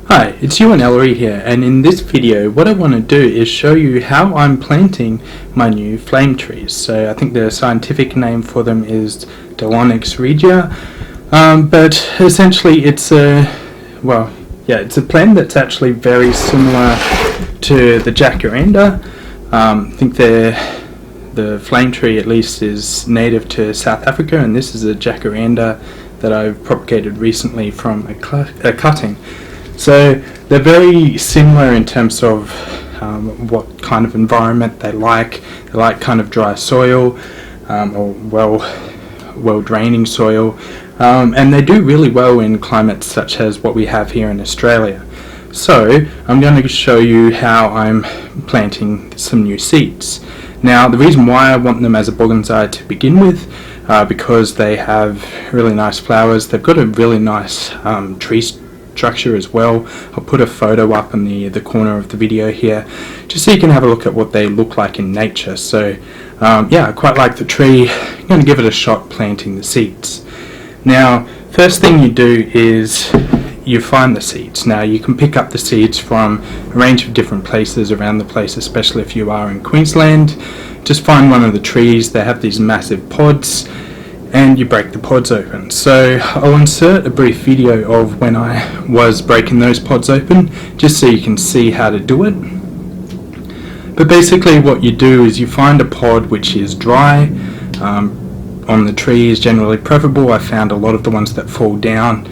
Hi, it's Ewan Ellery here, and in this video what I want to do is show you how I'm planting my new flame trees. So I think the scientific name for them is Delonix regia, but essentially it's it's a plant that's actually very similar to the jacaranda. I think the flame tree at least is native to South Africa, and this is a jacaranda that I've propagated recently from a cutting. So they're very similar in terms of what kind of environment they like. They like kind of dry soil or well draining soil, and they do really well in climates such as what we have here in Australia. So I'm going to show you how I'm planting some new seeds. Now the reason why I want them as a bonsai to begin with, because they have really nice flowers. They've got a really nice tree structure as well. I'll put a photo up in the corner of the video here, just so you can have a look at what they look like in nature. So I quite like the tree. I'm going to give it a shot planting the seeds. Now first thing you do is you find the seeds. Now you can pick up the seeds from a range of different places around the place, especially if you are in Queensland. Just find one of the trees. They have these massive pods, and you break the pods open. So I'll insert a brief video of when I was breaking those pods open, just so you can see how to do it. But basically what you do is you find a pod which is dry. On the tree is generally preferable. I found a lot of the ones that fall down,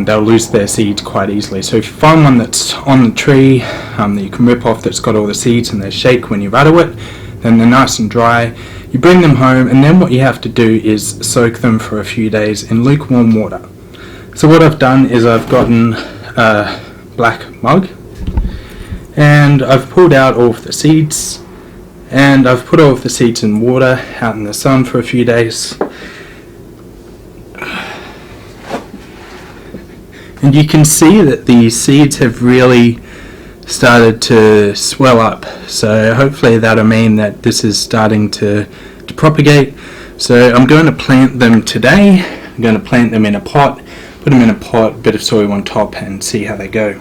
they'll lose their seeds quite easily. So if you find one that's on the tree that you can rip off, that's got all the seeds and they shake when you rattle it, then they're nice and dry. You bring them home, and then what you have to do is soak them for a few days in lukewarm water. So what I've done is I've gotten a black mug, and I've pulled out all of the seeds, and I've put all of the seeds in water out in the sun for a few days. And you can see that the seeds have really started to swell up, so hopefully that'll mean that this is starting to propagate. So I'm going to plant them today. I'm going to plant them in a pot, put them in a pot, bit of soil on top, and see how they go.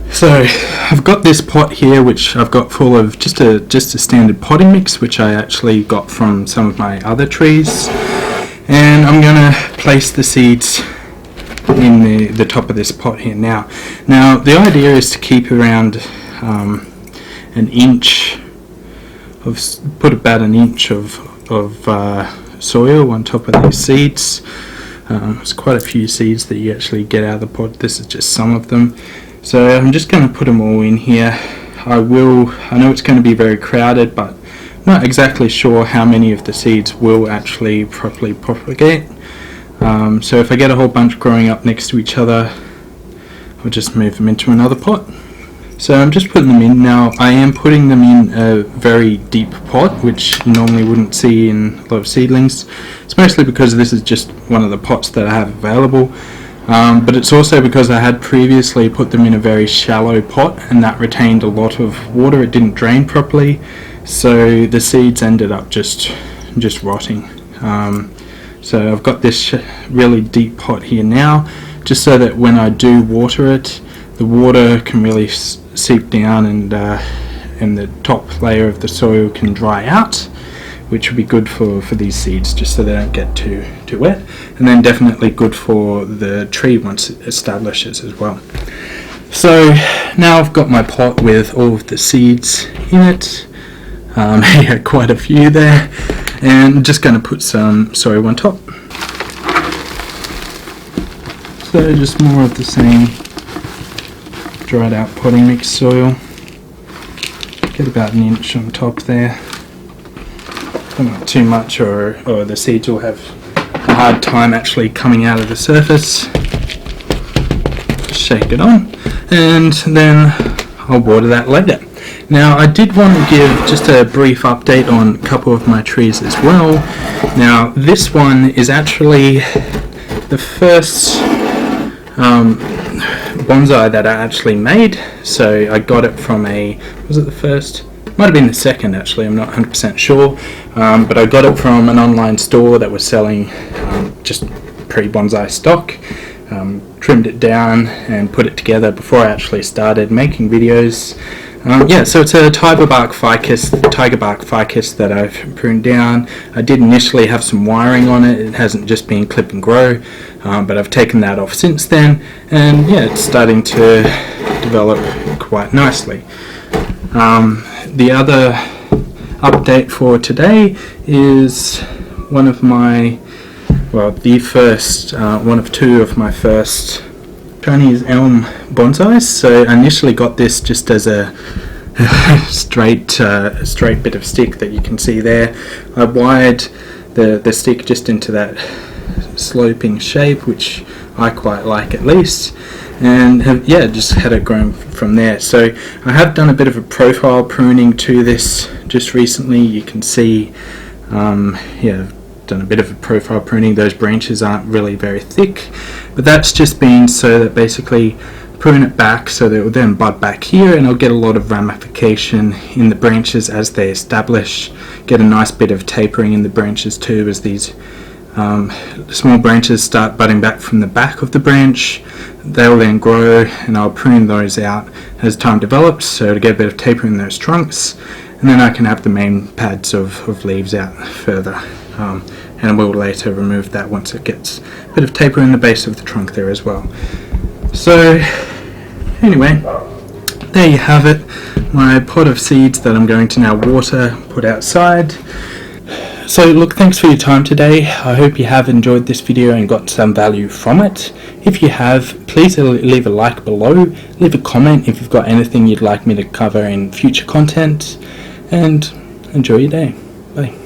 So I've got this pot here which I've got full of just a standard potting mix, which I actually got from some of my other trees, and I'm going to place the seeds in the top of this pot here. Now the idea is to keep around an inch of, put about an inch of soil on top of these seeds. There's quite a few seeds that you actually get out of the pot. This is just some of them. So I'm just going to put them all in here. I know it's going to be very crowded, but I'm not exactly sure how many of the seeds will actually properly propagate. So if I get a whole bunch growing up next to each other, I'll just move them into another pot. So I'm just putting them in. Now I am putting them in a very deep pot, which you normally wouldn't see in a lot of seedlings. It's mostly because this is just one of the pots that I have available, but it's also because I had previously put them in a very shallow pot, and that retained a lot of water. It didn't drain properly, so the seeds ended up just rotting. So I've got this really deep pot here now, just so that when I do water it, the water can really seep down, and the top layer of the soil can dry out, which would be good for these seeds, just so they don't get too wet, and then definitely good for the tree once it establishes as well. So now I've got my pot with all of the seeds in it. Yeah, quite a few there. And I'm just going to put some soil on top. So just more of the same dried out potting mix soil. Get about an inch on top there. Don't want too much, or the seeds will have a hard time actually coming out of the surface. Shake it on, and then I'll water that later. Now I did want to give just a brief update on a couple of my trees as well. Now this one is actually the first bonsai that I actually made. So I got it from was it the first? Might have been the second actually, I'm not 100% sure. But I got it from an online store that was selling just pre-bonsai stock. trimmed it down and put it together before I actually started making videos. So it's a Tigerbark Ficus that I've pruned down. I did initially have some wiring on it. It hasn't just been clip and grow, but I've taken that off since then, and yeah, it's starting to develop quite nicely. The other update for today is one of two of my first Chinese elm bonsais. So I initially got this just as a straight bit of stick that you can see there. I wired the stick just into that sloping shape, which I quite like at least, and just had it grown from there. So I have done a bit of a profile pruning to this just recently. You can see I've done a bit of a profile pruning. Those branches aren't really very thick, but that's just been so that basically prune it back so that it will then bud back here, and I'll get a lot of ramification in the branches as they establish, get a nice bit of tapering in the branches too as these small branches start budding back from the back of the branch. They'll then grow, and I'll prune those out as time develops, so to get a bit of taper in those trunks, and then I can have the main pads of leaves out further, and we'll later remove that once it gets a bit of taper in the base of the trunk there as well. So anyway, there you have it, my pot of seeds that I'm going to now water, put outside. So look, thanks for your time today. I hope you have enjoyed this video and got some value from it. If you have, please leave a like below, leave a comment if you've got anything you'd like me to cover in future content, and enjoy your day. Bye.